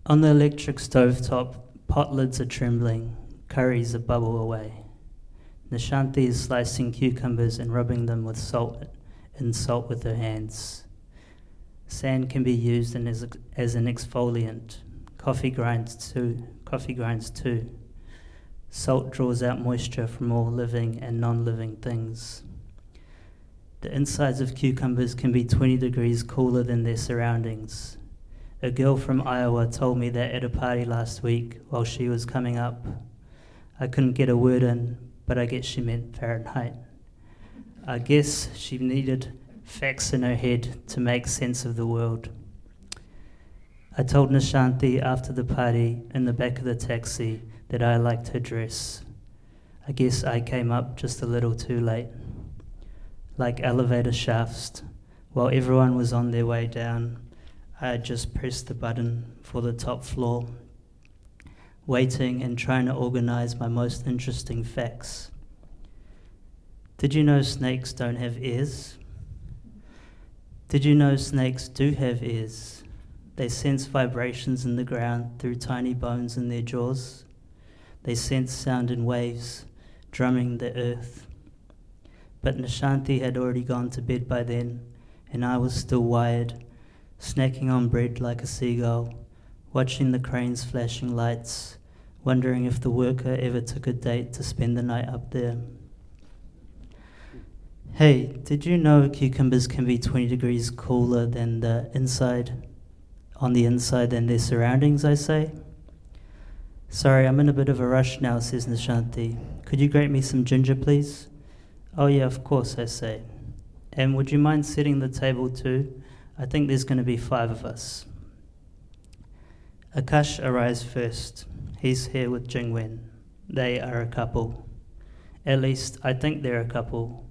On the electric stovetop, pot lids are trembling, curries a bubble away. Nishanti is slicing cucumbers and rubbing them with salt with her hands. Sand can be used as an exfoliant. Coffee grinds too. Salt draws out moisture from all living and non-living things. The insides of cucumbers can be 20 degrees cooler than their surroundings. A girl from Iowa told me that at a party last week while she was coming up. I couldn't get a word in, but I guess she meant Fahrenheit. I guess she needed facts in her head to make sense of the world. I told Nishanti after the party in the back of the taxi that I liked her dress. I guess I came up just a little too late. Like elevator shafts, while everyone was on their way down, I had just pressed the button for the top floor, waiting and trying to organize my most interesting facts. Did you know snakes don't have ears? Did you know snakes do have ears? They sense vibrations in the ground through tiny bones in their jaws. They sense sound in waves, drumming the earth. But Nishanti had already gone to bed by then, and I was still wired, snacking on bread like a seagull, watching the cranes flashing lights, wondering if the worker ever took a date to spend the night up there. Hey, did you know cucumbers can be 20 degrees cooler than on the inside than their surroundings, I say? Sorry, I'm in a bit of a rush now, says Nishanti. Could you grate me some ginger, please? Oh yeah, of course, I say. And would you mind setting the table too? I think there's going to be 5 of us. Akash arrives first. He's here with Jingwen. They are a couple. At least, I think they're a couple.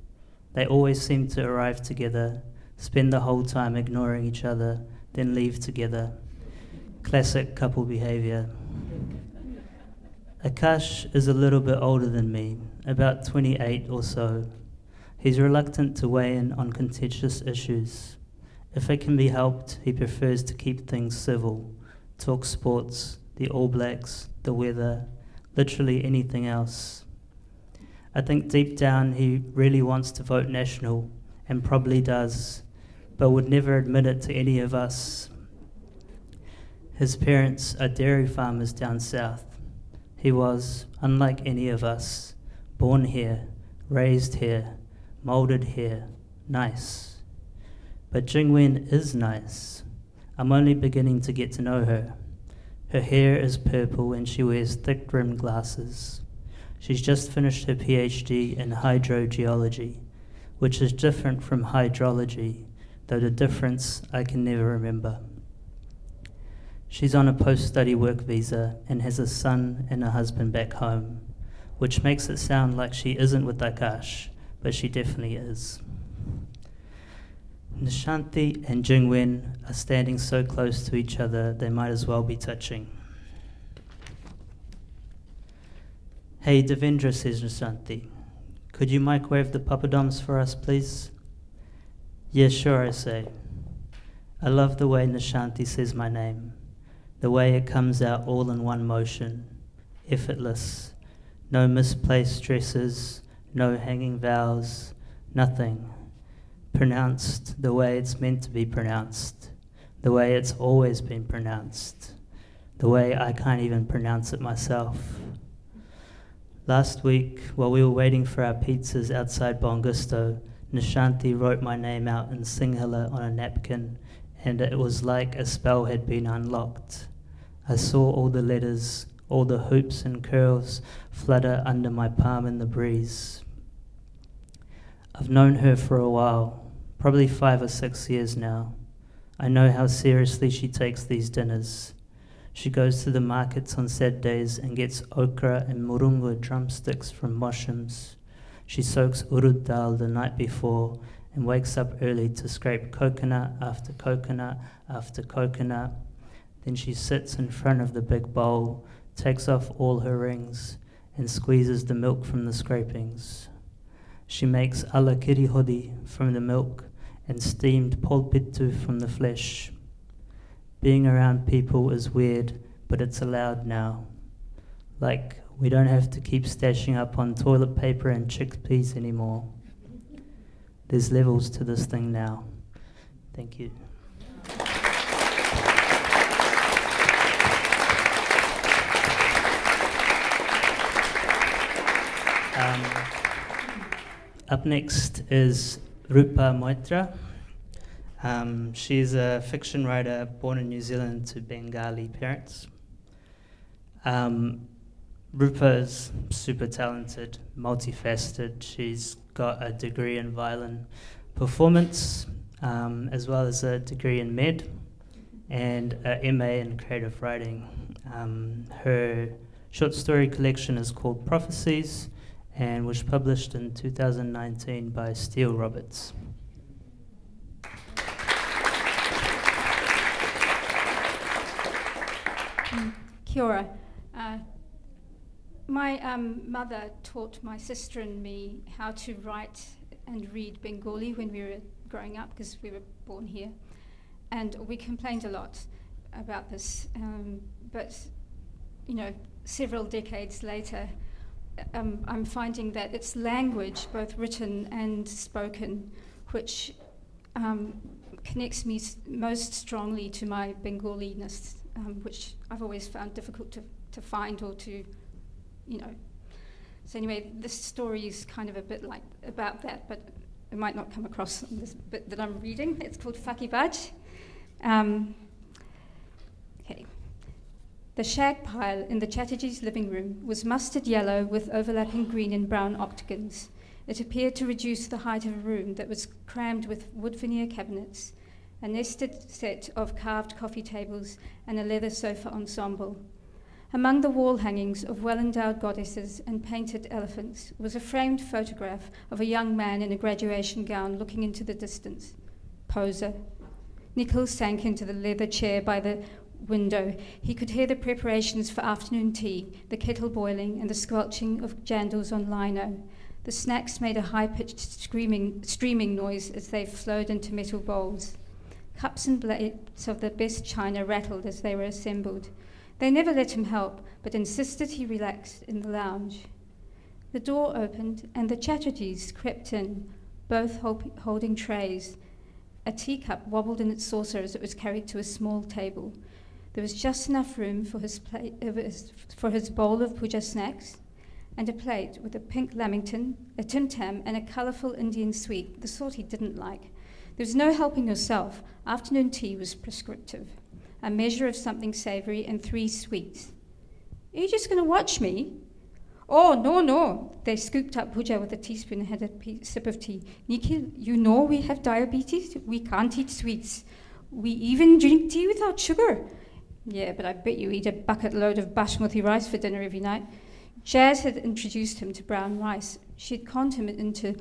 They always seem to arrive together, spend the whole time ignoring each other, then leave together. Classic couple behavior. Akash is a little bit older than me, about 28 or so. He's reluctant to weigh in on contentious issues. If it can be helped, he prefers to keep things civil, talk sports, the All Blacks, the weather, literally anything else. I think deep down he really wants to vote National, and probably does, but would never admit it to any of us. His parents are dairy farmers down south. He was, unlike any of us, born here, raised here, moulded here, nice. But Jingwen is nice. I'm only beginning to get to know her. Her hair is purple and she wears thick-rimmed glasses. She's just finished her PhD in hydrogeology, which is different from hydrology, though the difference I can never remember. She's on a post-study work visa and has a son and a husband back home, which makes it sound like she isn't with Akash, but she definitely is. Nishanti and Jingwen are standing so close to each other they might as well be touching. Hey Devendra, says Nishanti, could you microwave the papadoms for us, please? Yeah, sure, I say. I love the way Nishanti says my name, the way it comes out all in one motion, effortless, no misplaced stresses, no hanging vowels, nothing. Pronounced the way it's meant to be pronounced, the way it's always been pronounced, the way I can't even pronounce it myself. Last week, while we were waiting for our pizzas outside Bongusto, Nishanti wrote my name out in Sinhala on a napkin, and it was like a spell had been unlocked. I saw all the letters, all the hoops and curls flutter under my palm in the breeze. I've known her for a while, probably 5 or 6 years now. I know how seriously she takes these dinners. She goes to the markets on Saturdays and gets okra and murunga drumsticks from Moshams. She soaks urud dal the night before and wakes up early to scrape coconut after coconut after coconut. Then she sits in front of the big bowl, takes off all her rings, and squeezes the milk from the scrapings. She makes ala kiri hodi from the milk and steamed polpittu from the flesh. Being around people is weird, but it's allowed now. Like, we don't have to keep stashing up on toilet paper and chickpeas anymore. There's levels to this thing now. Thank you. Up next is Rupa Moitra. She's a fiction writer born in New Zealand to Bengali parents. Rupa is super talented, multifaceted. She's got a degree in violin performance, as well as a degree in med, and a MA in creative writing. Her short story collection is called Prophecies and was published in 2019 by Steele Roberts. Kia ora. My mother taught my sister and me how to write and read Bengali when we were growing up, because we were born here. And we complained a lot about this. But, you know, several decades later, I'm finding that it's language, both written and spoken, which connects me most strongly to my Bengaliness, which I've always found difficult to find or to, you know. So anyway, this story is kind of a bit like about that, but it might not come across in this bit that I'm reading. It's called Fakibaj. Okay. The shag pile in the Chatterjee's living room was mustard yellow with overlapping green and brown octagons. It appeared to reduce the height of a room that was crammed with wood veneer cabinets, a nested set of carved coffee tables, and a leather sofa ensemble. Among the wall hangings of well-endowed goddesses and painted elephants was a framed photograph of a young man in a graduation gown looking into the distance. Poser. Nikhil sank into the leather chair by the window. He could hear the preparations for afternoon tea, the kettle boiling and the squelching of jandals on lino. The snacks made a high-pitched streaming noise as they flowed into metal bowls. Cups and plates of the best china rattled as they were assembled. They never let him help, but insisted he relax in the lounge. The door opened, and the Chatterjees crept in, both holding trays. A teacup wobbled in its saucer as it was carried to a small table. There was just enough room for his bowl of puja snacks, and a plate with a pink lamington, a Tim Tam, and a colourful Indian sweet, the sort he didn't like. There was no helping yourself. Afternoon tea was prescriptive. A measure of something savoury and 3 sweets. Are you just going to watch me? Oh, no. They scooped up puja with a teaspoon and had a sip of tea. Nikhil, you know we have diabetes. We can't eat sweets. We even drink tea without sugar. Yeah, but I bet you eat a bucket load of basmati rice for dinner every night. Jazz had introduced him to brown rice. She had conned him into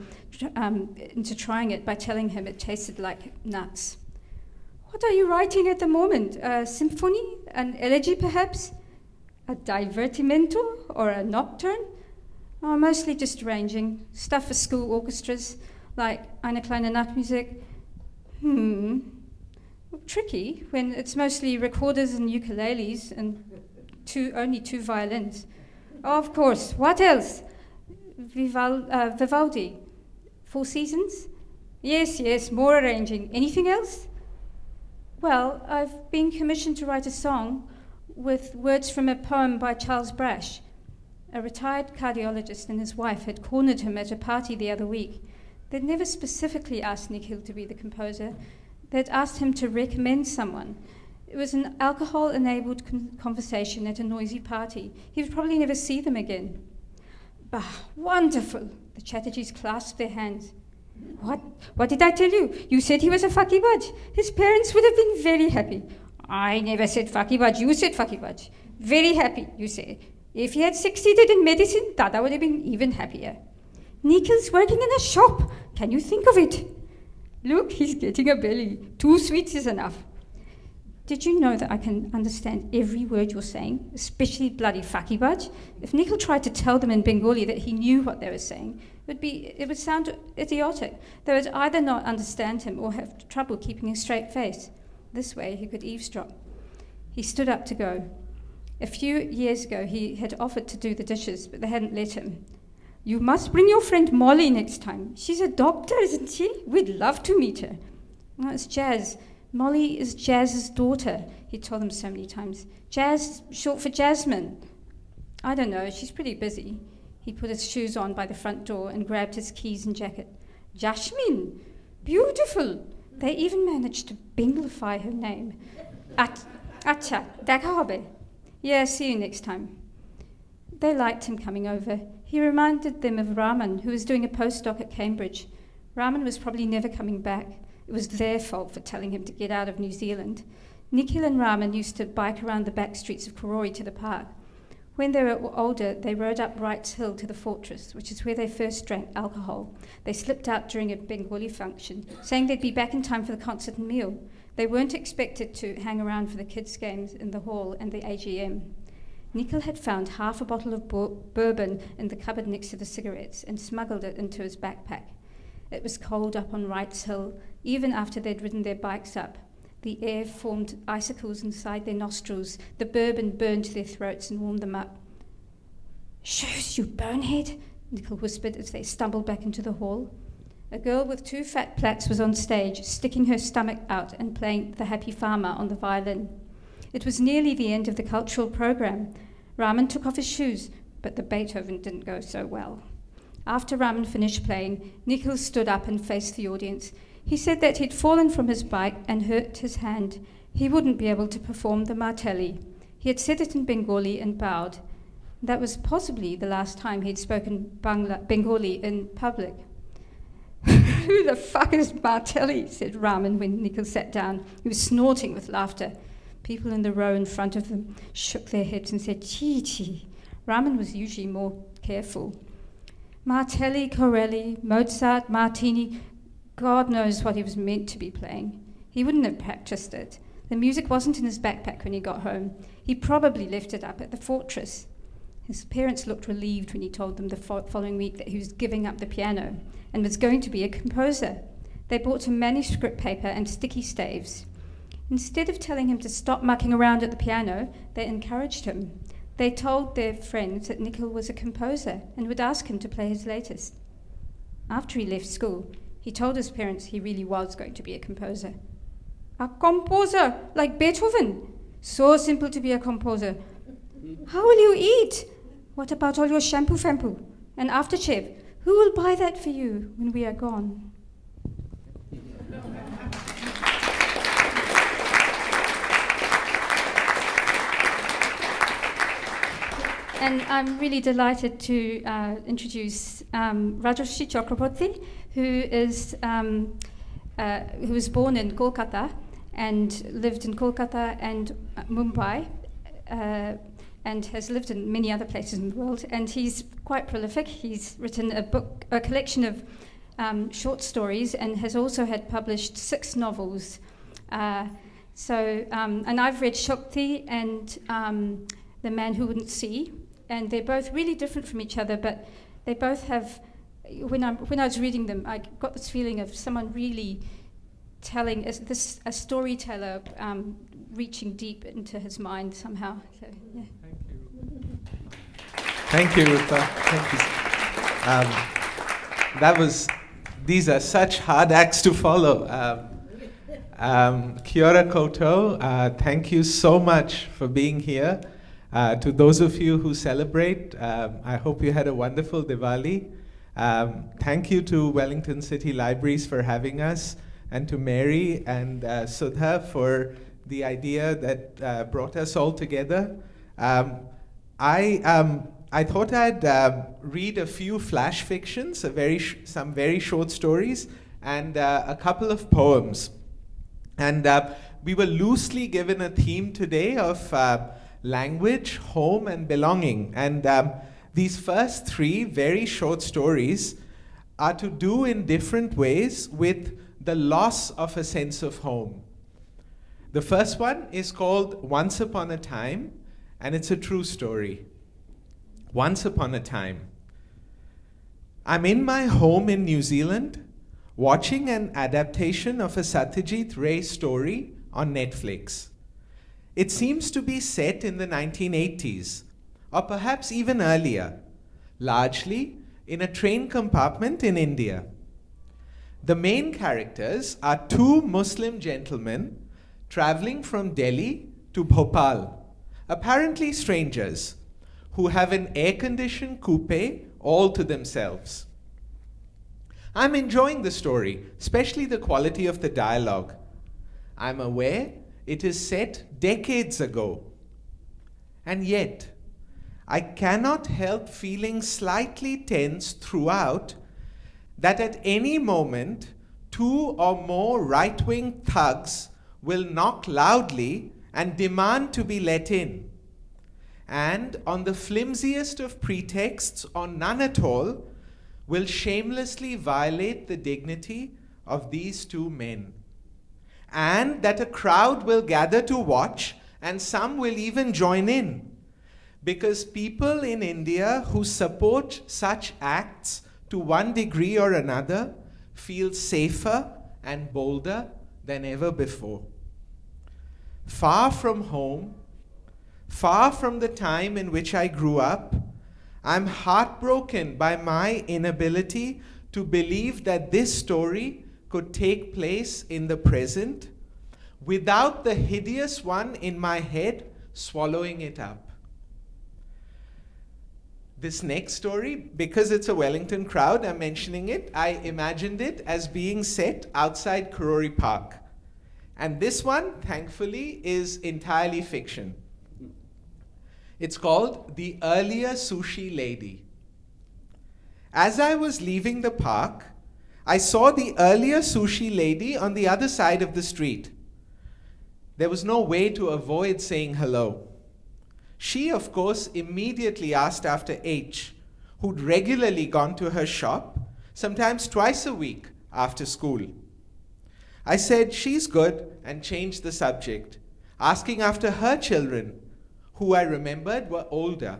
trying it by telling him it tasted like nuts. What are you writing at the moment? A symphony? An elegy, perhaps? A divertimento or a nocturne? Oh, mostly just arranging. Stuff for school orchestras, like Eine kleine Nachtmusik. Tricky when it's mostly recorders and ukuleles and only 2 violins. Oh, of course. What else? Vivaldi. 4 Seasons? Yes, more arranging. Anything else? Well, I've been commissioned to write a song with words from a poem by Charles Brash. A retired cardiologist and his wife had cornered him at a party the other week. They'd never specifically asked Nikhil to be the composer. They'd asked him to recommend someone. It was an alcohol-enabled conversation at a noisy party. He would probably never see them again. Bah, wonderful! The Chatterjees clasped their hands. What did I tell you? You said he was a fakibaj. His parents would have been very happy. I never said fakibaj. You said fakibaj. Very happy, you say. If he had succeeded in medicine, Dada would have been even happier. Nikhil's working in a shop. Can you think of it? Look, he's getting a belly. 2 sweets is enough. Did you know that I can understand every word you're saying, especially bloody fakibaj? If Nikhil tried to tell them in Bengali that he knew what they were saying, it would sound idiotic. They would either not understand him or have trouble keeping a straight face. This way he could eavesdrop. He stood up to go. A few years ago he had offered to do the dishes, but they hadn't let him. You must bring your friend Molly next time. She's a doctor, isn't she? We'd love to meet her. No, it's Jazz. Molly is Jazz's daughter, he told them so many times. Jazz, short for Jasmine. I don't know, she's pretty busy. He put his shoes on by the front door and grabbed his keys and jacket. Jasmine? Beautiful! They even managed to Bengalify her name. Acha, দেখা হবে. Yeah, see you next time. They liked him coming over. He reminded them of Raman, who was doing a postdoc at Cambridge. Raman was probably never coming back. It was their fault for telling him to get out of New Zealand. Nikhil and Raman used to bike around the back streets of Karori to the park. When they were older, they rode up Wrights Hill to the fortress, which is where they first drank alcohol. They slipped out during a Bengali function, saying they'd be back in time for the concert and meal. They weren't expected to hang around for the kids' games in the hall and the AGM. Nikhil had found half a bottle of bourbon in the cupboard next to the cigarettes and smuggled it into his backpack. It was cold up on Wrights Hill, even after they'd ridden their bikes up. The air formed icicles inside their nostrils. The bourbon burned their throats and warmed them up. "Shoes, you bonehead," Nikhil whispered as they stumbled back into the hall. A girl with 2 fat plaits was on stage, sticking her stomach out and playing The Happy Farmer on the violin. It was nearly the end of the cultural program. Raman took off his shoes, but the Beethoven didn't go so well. After Raman finished playing, Nikhil stood up and faced the audience. He said that he'd fallen from his bike and hurt his hand. He wouldn't be able to perform the Martelli. He had said it in Bengali and bowed. That was possibly the last time he'd spoken Bengali in public. "Who the fuck is Martelli?" said Raman when Nikhil sat down. He was snorting with laughter. People in the row in front of them shook their heads and said, "Chi-chi." Raman was usually more careful. Martelli, Corelli, Mozart, Martini, God knows what he was meant to be playing. He wouldn't have practiced it. The music wasn't in his backpack when he got home. He probably left it up at the fortress. His parents looked relieved when he told them the following week that he was giving up the piano and was going to be a composer. They bought him manuscript paper and sticky staves. Instead of telling him to stop mucking around at the piano, they encouraged him. They told their friends that Nikhil was a composer and would ask him to play his latest. After he left school, he told his parents he really was going to be a composer. "A composer, like Beethoven. So simple to be a composer. How will you eat? What about all your shampoo and aftershave? Who will buy that for you when we are gone?" And I'm really delighted to introduce Rajarshi Chakraborty, who was born in Kolkata and lived in Kolkata and Mumbai, and has lived in many other places in the world. And he's quite prolific. He's written a collection of short stories, and has also had published 6 novels. And I've read Shakti and The Man Who Wouldn't See. And they're both really different from each other, but they both have, when I was reading them, I got this feeling of someone really telling, a storyteller reaching deep into his mind somehow. So, yeah. Thank you, Rupa. Thank you. These are such hard acts to follow. Kia ora koutou. Thank you so much for being here. To those of you who celebrate, I hope you had a wonderful Diwali. Thank you to Wellington City Libraries for having us, and to Mary and Sudha for the idea that brought us all together. I thought I'd read a few flash fictions, some very short stories, and a couple of poems. And we were loosely given a theme today of language, home, and belonging. And these first 3 very short stories are to do in different ways with the loss of a sense of home. The first one is called Once Upon a Time, and it's a true story. Once upon a time. I'm in my home in New Zealand, watching an adaptation of a Satyajit Ray story on Netflix. It seems to be set in the 1980s, or perhaps even earlier, largely in a train compartment in India. The main characters are 2 Muslim gentlemen traveling from Delhi to Bhopal, apparently strangers, who have an air-conditioned coupe all to themselves. I'm enjoying the story, especially the quality of the dialogue. I'm aware it is set decades ago. And yet, I cannot help feeling slightly tense throughout that at any moment, 2 or more right-wing thugs will knock loudly and demand to be let in. And on the flimsiest of pretexts or none at all, will shamelessly violate the dignity of these 2 men. And that a crowd will gather to watch, and some will even join in, because people in India who support such acts to one degree or another feel safer and bolder than ever before. Far from home, far from the time in which I grew up, I'm heartbroken by my inability to believe that this story could take place in the present without the hideous one in my head swallowing it up. This next story, because it's a Wellington crowd, I'm mentioning it, I imagined it as being set outside Karori Park. And this one, thankfully, is entirely fiction. It's called The Earlier Sushi Lady. As I was leaving the park, I saw the earlier sushi lady on the other side of the street. There was no way to avoid saying hello. She, of course, immediately asked after H, who'd regularly gone to her shop, sometimes twice a week after school. I said she's good and changed the subject, asking after her children, who I remembered were older.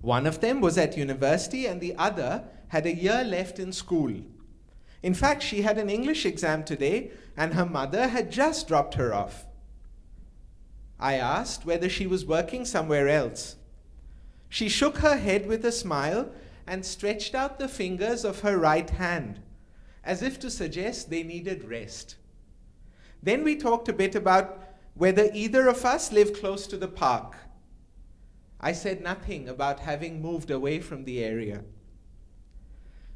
One of them was at university and the other had a year left in school. In fact, she had an English exam today and her mother had just dropped her off. I asked whether she was working somewhere else. She shook her head with a smile and stretched out the fingers of her right hand, as if to suggest they needed rest. Then we talked a bit about whether either of us lived close to the park. I said nothing about having moved away from the area.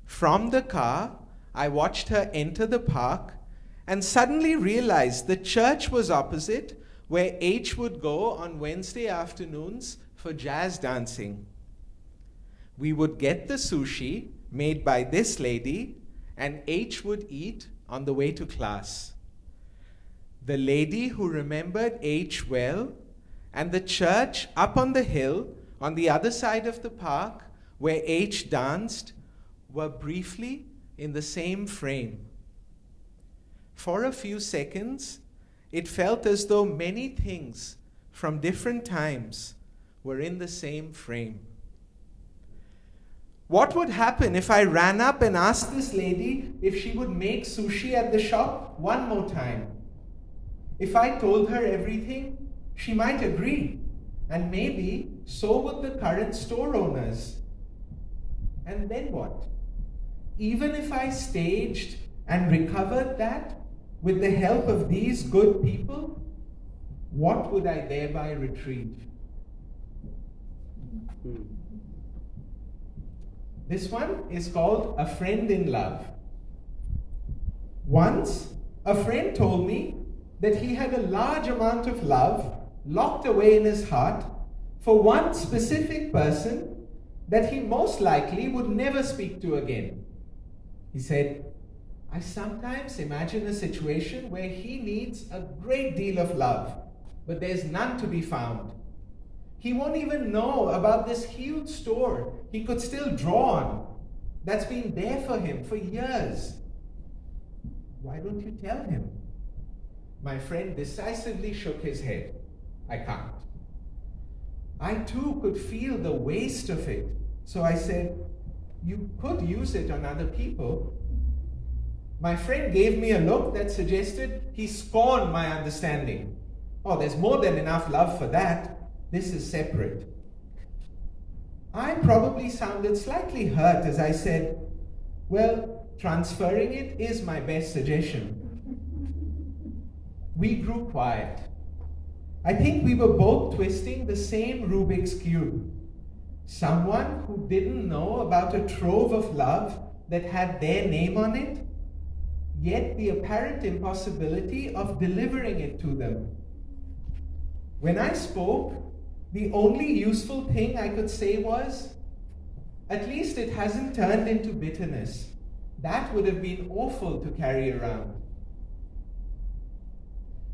From the car, I watched her enter the park and suddenly realized the church was opposite, where H would go on Wednesday afternoons for jazz dancing. We would get the sushi made by this lady, and H would eat on the way to class. The lady who remembered H well, and the church up on the hill on the other side of the park where H danced were briefly in the same frame. For a few seconds, it felt as though many things from different times were in the same frame. What would happen if I ran up and asked this lady if she would make sushi at the shop one more time? If I told her everything, she might agree, and maybe so would the current store owners. And then what? Even if I staged and recovered that with the help of these good people, what would I thereby retrieve? This one is called A Friend in Love. Once, a friend told me that he had a large amount of love locked away in his heart for one specific person that he most likely would never speak to again. He said, I sometimes imagine a situation where he needs a great deal of love, but there's none to be found. He won't even know about this huge store he could still draw on that's been there for him for years. Why don't you tell him? My friend decisively shook his head. I can't. I too could feel the waste of it. So I said, you could use it on other people. My friend gave me a look that suggested he scorned my understanding. Oh, there's more than enough love for that. This is separate. I probably sounded slightly hurt as I said, well, transferring it is my best suggestion. We grew quiet. I think we were both twisting the same Rubik's Cube. Someone who didn't know about a trove of love that had their name on it, yet the apparent impossibility of delivering it to them. When I spoke, the only useful thing I could say was, "At least it hasn't turned into bitterness. That would have been awful to carry around."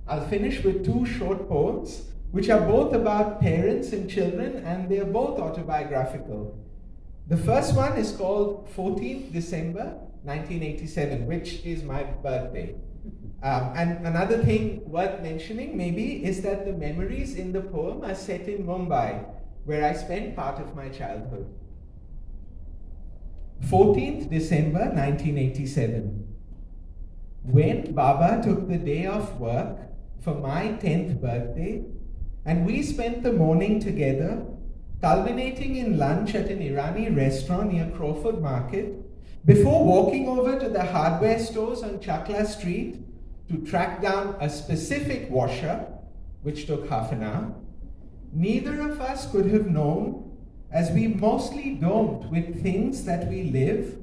I'll finish with 2 short poems, which are both about parents and children, and they are both autobiographical. The first one is called 14th December 1987, which is my birthday. And another thing worth mentioning maybe is that the memories in the poem are set in Mumbai, where I spent part of my childhood. 14th December 1987. When Baba took the day off work for my 10th birthday, and we spent the morning together, culminating in lunch at an Irani restaurant near Crawford Market, before walking over to the hardware stores on Chakla Street to track down a specific washer, which took half an hour, neither of us could have known, as we mostly don't with things that we live,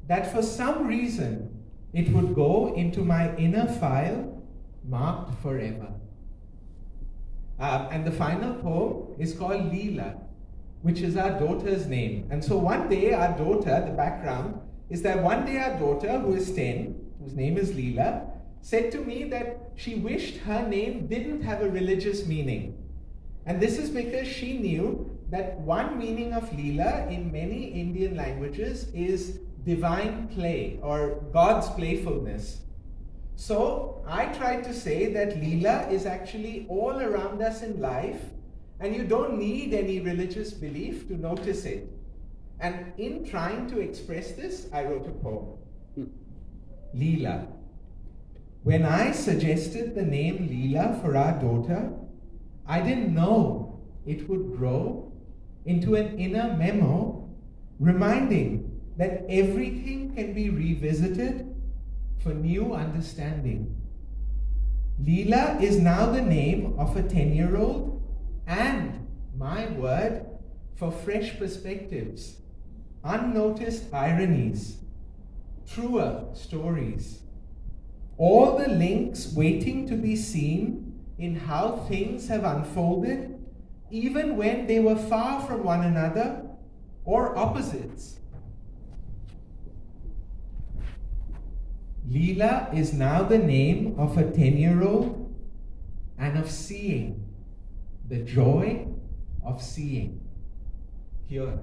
that for some reason it would go into my inner file marked forever. And the final poem is called Leela, which is our daughter's name. And so one day our daughter, the background, is that one day our daughter, who is 10, whose name is Leela, said to me that she wished her name didn't have a religious meaning. And this is because she knew that one meaning of Leela in many Indian languages is divine play or God's playfulness. So I tried to say that Leela is actually all around us in life, and you don't need any religious belief to notice it. And in trying to express this, I wrote a poem. Leela. When I suggested the name Leela for our daughter, I didn't know it would grow into an inner memo reminding that everything can be revisited for new understanding. Leela is now the name of a 10-year-old and my word for fresh perspectives, unnoticed ironies, truer stories, all the links waiting to be seen in how things have unfolded, even when they were far from one another or opposites. Leela is now the name of a 10-year-old and of seeing, the joy of seeing. Here.